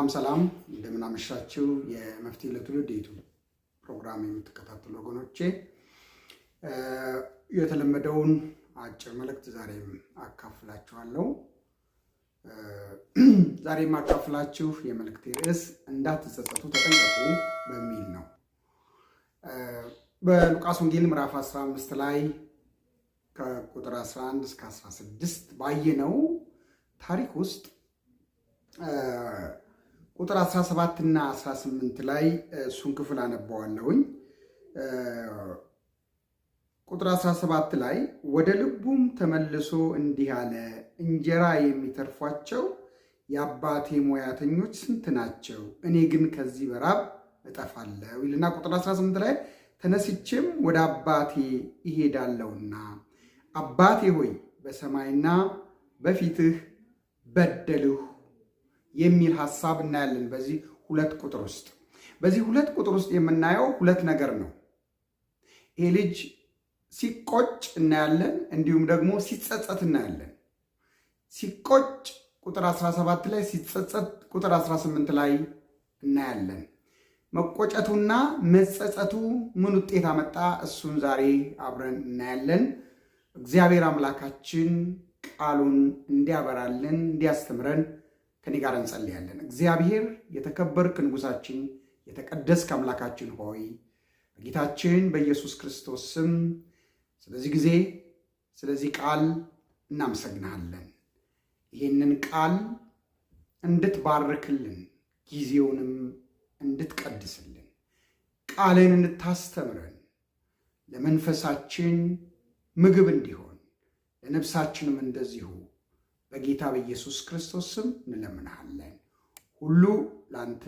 ሰላም እንደምን አመሻችሁ። የመፍትሄ ለትውልድ የዩቲዩብ ፕሮግራም የምትከታተሉ ወገኖቼ የተለመደውን አጭር መልእክት ዛሬም አካፍላችኋለሁ። ዛሬም አካፍላችሁ የመልእክቴ ርዕስ እንዳትጸጸቱ ተጠንቀቁ በሚል ነው። በሉቃስ ወንጌል ምዕራፍ 15 ላይ ከቁጥር 11 እስከ 16 ባየነው ታሪክ ውስጥ ቁጥር 17 እና 18 ላይ እሱን ክፍል አነባዋለሁኝ። ቁጥር 17 ላይ ወደ ልቡም ተመልሶ እንዲህ አለ፣ እንጀራ የሚተርፏቸው የአባቴ ሙያተኞች ስንት ናቸው? እኔ ግን ከዚህ በራብ እጠፋለሁ ይልና ቁጥር 18 ላይ ተነስቼም ወደ አባቴ እሄዳለሁና አባቴ ሆይ በሰማይና በፊትህ በደልሁ የሚል ሐሳብ እናያለን። በዚህ ሁለት ቁጥር ውስጥ የምናየው ሁለት ነገር ነው። ይሄ ልጅ ሲቆጭ እናያለን፣ እንዲሁም ደግሞ ሲጸጸት እናያለን። ሲቆጭ ቁጥር 17 ላይ፣ ሲጸጸት ቁጥር 18 ላይ እናያለን። መቆጨቱና መጸጸቱ ምን ውጤት አመጣ? እሱን ዛሬ አብረን እናያለን። እግዚአብሔር አምላካችን ቃሉን እንዲያበራልን እንዲያስተምረን ከኔ ጋር እንጸልያለን። እግዚአብሔር የተከበርክ ንጉሳችን የተቀደስክ አምላካችን ሆይ በጌታችን በኢየሱስ ክርስቶስ ስም ስለዚህ ጊዜ ስለዚህ ቃል እናመሰግናለን። ይህንን ቃል እንድትባርክልን ጊዜውንም እንድትቀድስልን ቃልን እንድታስተምረን ለመንፈሳችን ምግብ እንዲሆን ለነፍሳችንም እንደዚሁ በጌታ በኢየሱስ ክርስቶስ ስም እንለምናለን። ሁሉ ለአንተ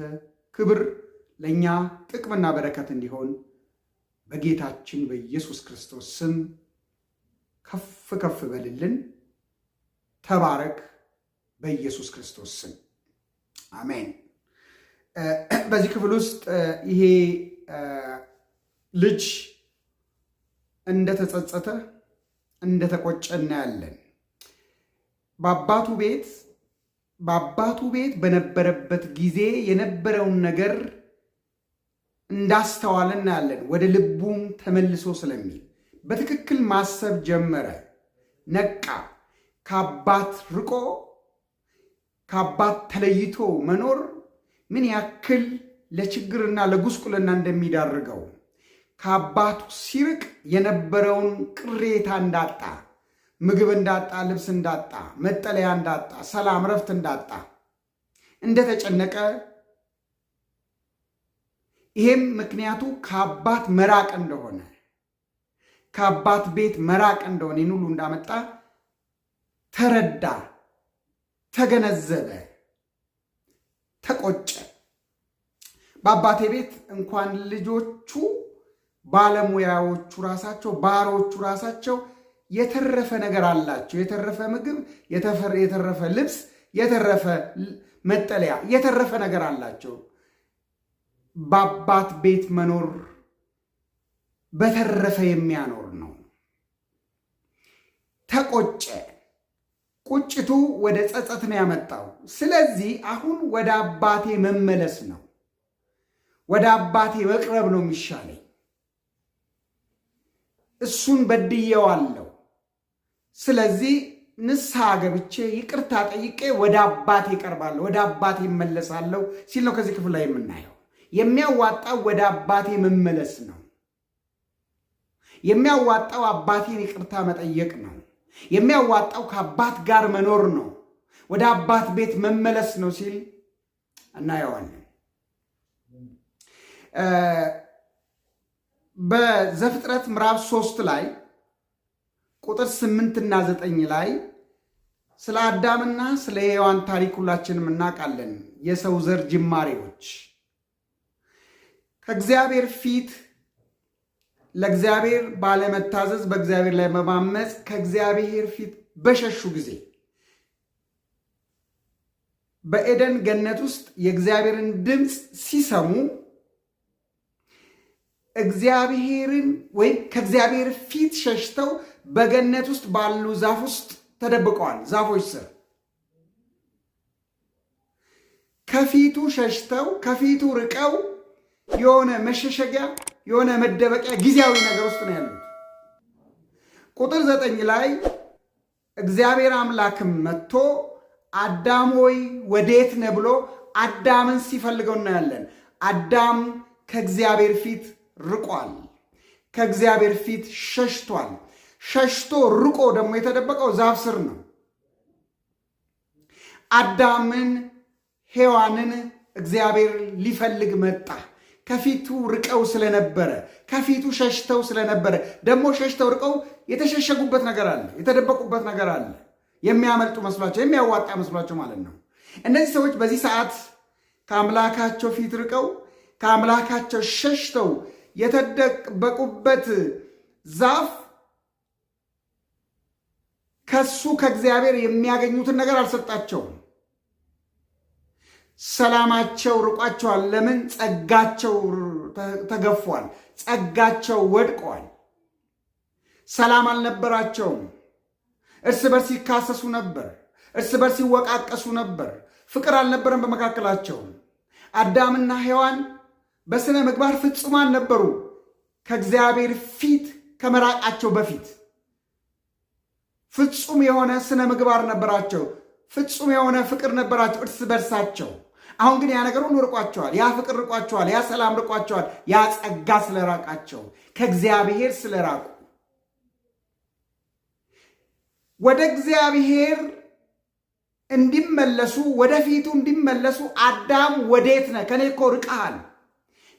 ክብር፣ ለእኛ ጥቅምና በረከት እንዲሆን በጌታችን በኢየሱስ ክርስቶስ ስም ከፍ ከፍ በልልን። ተባረክ በኢየሱስ ክርስቶስ ስም አሜን። በዚህ ክፍል ውስጥ ይሄ ልጅ እንደተጸጸተ እንደተቆጨ እናያለን። በአባቱ ቤት በነበረበት ጊዜ የነበረውን ነገር እንዳስተዋለ እናያለን። ወደ ልቡም ተመልሶ ስለሚል በትክክል ማሰብ ጀመረ፣ ነቃ። ከአባት ርቆ ከአባት ተለይቶ መኖር ምን ያክል ለችግርና ለጉስቁልና እንደሚዳርገው፣ ከአባቱ ሲርቅ የነበረውን ቅሬታ እንዳጣ፣ ምግብ እንዳጣ፣ ልብስ እንዳጣ፣ መጠለያ እንዳጣ፣ ሰላም ረፍት እንዳጣ እንደተጨነቀ፣ ይሄም ምክንያቱ ከአባት መራቅ እንደሆነ፣ ከአባት ቤት መራቅ እንደሆነ ይህን ሁሉ እንዳመጣ ተረዳ፣ ተገነዘበ፣ ተቆጨ። በአባቴ ቤት እንኳን ልጆቹ ባለሙያዎቹ ራሳቸው ባሮቹ ራሳቸው የተረፈ ነገር አላቸው። የተረፈ ምግብ፣ የተረፈ ልብስ፣ የተረፈ መጠለያ፣ የተረፈ ነገር አላቸው። በአባት ቤት መኖር በተረፈ የሚያኖር ነው። ተቆጨ። ቁጭቱ ወደ ጸጸት ነው ያመጣው። ስለዚህ አሁን ወደ አባቴ መመለስ ነው፣ ወደ አባቴ መቅረብ ነው የሚሻለኝ። እሱን በድዬዋለሁ። ስለዚህ ንስሐ ገብቼ ይቅርታ ጠይቄ ወደ አባቴ እቀርባለሁ፣ ወደ አባቴ እመለሳለሁ ሲል ነው ከዚህ ክፍል ላይ የምናየው። የሚያዋጣው ወደ አባቴ መመለስ ነው። የሚያዋጣው አባቴን ይቅርታ መጠየቅ ነው። የሚያዋጣው ከአባት ጋር መኖር ነው። ወደ አባት ቤት መመለስ ነው ሲል እናየዋለን። በዘፍጥረት ምዕራፍ 3 ላይ ቁጥር 8 እና 9 ላይ ስለ አዳምና ስለ ሔዋን ታሪክ ሁላችንም እናውቃለን። የሰው ዘር ጅማሬዎች ከእግዚአብሔር ፊት ለእግዚአብሔር ባለመታዘዝ፣ በእግዚአብሔር ላይ በማመፅ ከእግዚአብሔር ፊት በሸሹ ጊዜ በኤደን ገነት ውስጥ የእግዚአብሔርን ድምፅ ሲሰሙ እግዚአብሔርን ወይም ከእግዚአብሔር ፊት ሸሽተው በገነት ውስጥ ባሉ ዛፍ ውስጥ ተደብቀዋል። ዛፎች ስር ከፊቱ ሸሽተው ከፊቱ ርቀው የሆነ መሸሸጊያ የሆነ መደበቂያ ጊዜያዊ ነገር ውስጥ ነው ያሉት። ቁጥር 9 ላይ እግዚአብሔር አምላክም መጥቶ አዳም ሆይ ወዴት ነህ ብሎ አዳምን ሲፈልገው እናያለን። አዳም ከእግዚአብሔር ፊት ርቋል። ከእግዚአብሔር ፊት ሸሽቷል። ሸሽቶ ርቆ ደግሞ የተደበቀው ዛፍ ስር ነው። አዳምን ሔዋንን እግዚአብሔር ሊፈልግ መጣ። ከፊቱ ርቀው ስለነበረ፣ ከፊቱ ሸሽተው ስለነበረ፣ ደግሞ ሸሽተው ርቀው የተሸሸጉበት ነገር አለ፣ የተደበቁበት ነገር አለ። የሚያመልጡ መስሏቸው፣ የሚያዋጣ መስሏቸው ማለት ነው። እነዚህ ሰዎች በዚህ ሰዓት ከአምላካቸው ፊት ርቀው ከአምላካቸው ሸሽተው የተደበቁበት ዛፍ ከሱ ከእግዚአብሔር የሚያገኙትን ነገር አልሰጣቸውም። ሰላማቸው ርቋቸዋል። ለምን? ጸጋቸው ተገፏል። ጸጋቸው ወድቀዋል። ሰላም አልነበራቸውም። እርስ በርስ ይካሰሱ ነበር። እርስ በርስ ይወቃቀሱ ነበር። ፍቅር አልነበረም በመካከላቸው። አዳምና ሔዋን በስነ ምግባር ፍጹማን ነበሩ። ከእግዚአብሔር ፊት ከመራቃቸው በፊት ፍጹም የሆነ ስነ ምግባር ነበራቸው። ፍጹም የሆነ ፍቅር ነበራቸው እርስ በርሳቸው። አሁን ግን ያ ነገር ሁሉ ርቋቸዋል። ያ ፍቅር ርቋቸዋል። ያ ሰላም ርቋቸዋል። ያ ጸጋ ስለራቃቸው፣ ከእግዚአብሔር ስለራቁ ወደ እግዚአብሔር እንዲመለሱ ወደፊቱ እንዲመለሱ አዳም ወዴት ነህ? ከኔ እኮ ርቀሃል።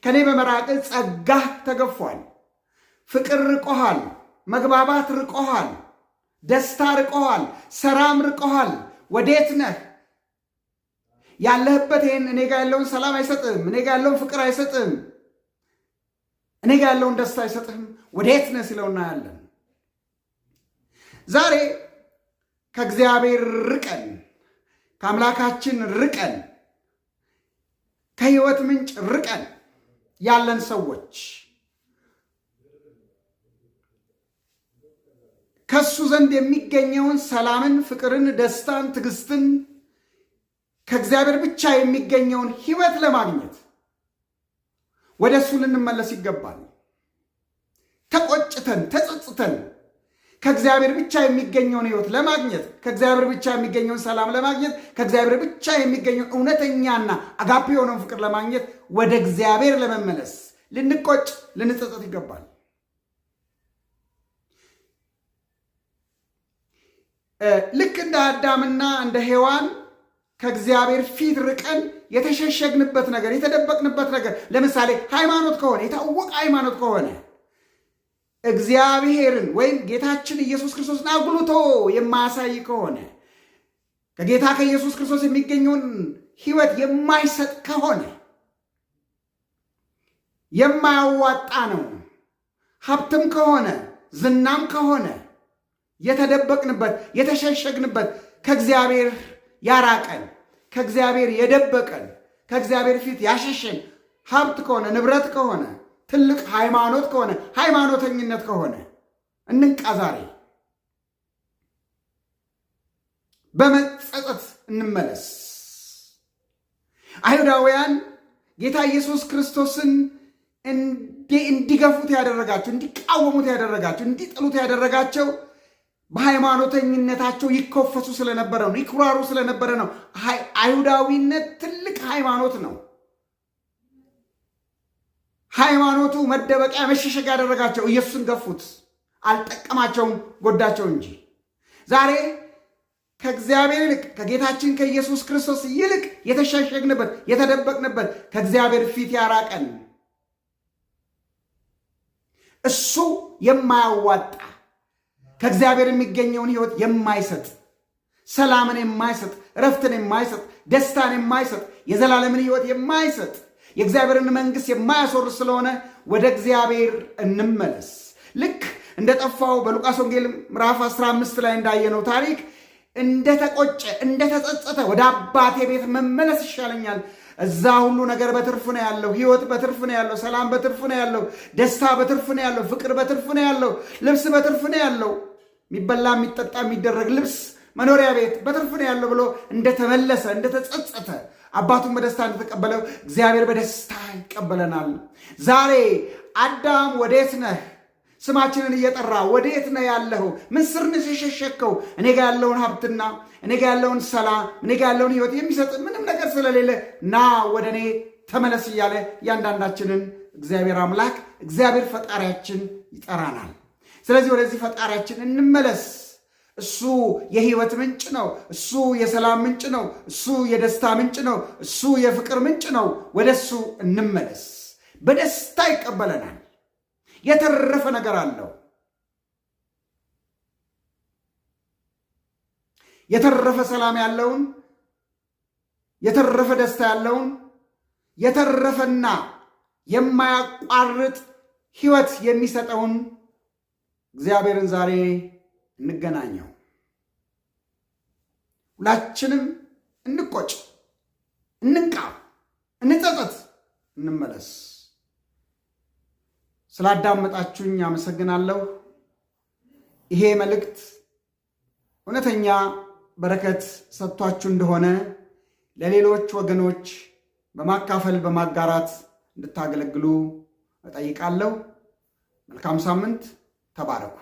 ከኔ በመራቅ ጸጋህ ተገፏል። ፍቅር ርቆሃል። መግባባት ርቆሃል። ደስታ ርቆሃል። ሰላም ርቆሃል። ወዴት ነህ? ያለህበት ይህን እኔ ጋር ያለውን ሰላም አይሰጥም። እኔ ጋር ያለውን ፍቅር አይሰጥም። እኔ ጋር ያለውን ደስታ አይሰጥህም። ወዴት ነህ ሲለው እናያለን። ዛሬ ከእግዚአብሔር ርቀን ከአምላካችን ርቀን ከሕይወት ምንጭ ርቀን ያለን ሰዎች ከሱ ዘንድ የሚገኘውን ሰላምን፣ ፍቅርን፣ ደስታን፣ ትዕግስትን ከእግዚአብሔር ብቻ የሚገኘውን ሕይወት ለማግኘት ወደ እሱ ልንመለስ ይገባል። ተቆጭተን ተጸጽተን ከእግዚአብሔር ብቻ የሚገኘውን ሕይወት ለማግኘት፣ ከእግዚአብሔር ብቻ የሚገኘውን ሰላም ለማግኘት፣ ከእግዚአብሔር ብቻ የሚገኘውን እውነተኛና አጋፔ የሆነውን ፍቅር ለማግኘት ወደ እግዚአብሔር ለመመለስ ልንቆጭ፣ ልንጸጸት ይገባል። ልክ እንደ አዳምና እንደ ሔዋን ከእግዚአብሔር ፊት ርቀን የተሸሸግንበት ነገር፣ የተደበቅንበት ነገር፣ ለምሳሌ ሃይማኖት ከሆነ የታወቀ ሃይማኖት ከሆነ እግዚአብሔርን ወይም ጌታችን ኢየሱስ ክርስቶስን አጉልቶ የማያሳይ ከሆነ ከጌታ ከኢየሱስ ክርስቶስ የሚገኘውን ሕይወት የማይሰጥ ከሆነ የማያዋጣ ነው። ሀብትም ከሆነ ዝናም ከሆነ የተደበቅንበት የተሸሸግንበት ከእግዚአብሔር ያራቀን ከእግዚአብሔር የደበቀን ከእግዚአብሔር ፊት ያሸሸን ሀብት ከሆነ ንብረት ከሆነ ትልቅ ሃይማኖት ከሆነ ሃይማኖተኝነት ከሆነ እንንቃ። ዛሬ በመጸጸት እንመለስ። አይሁዳውያን ጌታ ኢየሱስ ክርስቶስን እንዲገፉት ያደረጋቸው፣ እንዲቃወሙት ያደረጋቸው፣ እንዲጥሉት ያደረጋቸው በሃይማኖተኝነታቸው ይኮፈሱ ስለነበረ ነው። ይኩራሩ ስለነበረ ነው። አይሁዳዊነት ትልቅ ሃይማኖት ነው። ሃይማኖቱ መደበቂያ መሸሸግ ያደረጋቸው። ኢየሱስን ገፉት፣ አልጠቀማቸውም፣ ጎዳቸው እንጂ። ዛሬ ከእግዚአብሔር ይልቅ ከጌታችን ከኢየሱስ ክርስቶስ ይልቅ የተሸሸግንበት የተደበቅንበት ከእግዚአብሔር ፊት ያራቀን እሱ የማያዋጣ ከእግዚአብሔር የሚገኘውን ሕይወት የማይሰጥ ሰላምን የማይሰጥ እረፍትን የማይሰጥ ደስታን የማይሰጥ የዘላለምን ሕይወት የማይሰጥ የእግዚአብሔርን መንግሥት የማያስወርስ ስለሆነ ወደ እግዚአብሔር እንመለስ። ልክ እንደጠፋው በሉቃስ ወንጌል ምዕራፍ 15 ላይ እንዳየነው ታሪክ እንደተቆጨ እንደተጸጸተ ወደ አባቴ ቤት መመለስ ይሻለኛል፣ እዛ ሁሉ ነገር በትርፍ ነው ያለው፣ ሕይወት በትርፍ ነው ያለው፣ ሰላም በትርፍ ነው ያለው፣ ደስታ በትርፍ ነው ያለው፣ ፍቅር በትርፍ ነው ያለው፣ ልብስ በትርፍ ነው ያለው፣ የሚበላ የሚጠጣ የሚደረግ ልብስ መኖሪያ ቤት በትርፍ ነው ያለው ብሎ እንደተመለሰ እንደተጸጸተ አባቱን በደስታ እንደተቀበለው እግዚአብሔር በደስታ ይቀበለናል። ዛሬ አዳም ወዴት ነህ? ስማችንን እየጠራ ወዴት ነህ ያለኸው? ምን ስር ነህ የሸሸከው? እኔ ጋር ያለውን ሀብትና እኔ ጋር ያለውን ሰላም እኔ ጋር ያለውን ሕይወት የሚሰጥ ምንም ነገር ስለሌለ ና ወደ እኔ ተመለስ እያለ እያንዳንዳችንን እግዚአብሔር አምላክ እግዚአብሔር ፈጣሪያችን ይጠራናል። ስለዚህ ወደዚህ ፈጣሪያችን እንመለስ። እሱ የሕይወት ምንጭ ነው። እሱ የሰላም ምንጭ ነው። እሱ የደስታ ምንጭ ነው። እሱ የፍቅር ምንጭ ነው። ወደ እሱ እንመለስ። በደስታ ይቀበለናል። የተረፈ ነገር አለው። የተረፈ ሰላም ያለውን፣ የተረፈ ደስታ ያለውን፣ የተረፈና የማያቋርጥ ሕይወት የሚሰጠውን እግዚአብሔርን ዛሬ እንገናኘው። ሁላችንም እንቆጭ፣ እንንቃ፣ እንጸጸት፣ እንመለስ። ስላዳመጣችሁኝ አመሰግናለሁ። ይሄ መልእክት እውነተኛ በረከት ሰጥቷችሁ እንደሆነ ለሌሎች ወገኖች በማካፈል በማጋራት እንድታገለግሉ እጠይቃለሁ። መልካም ሳምንት። ተባረኩ።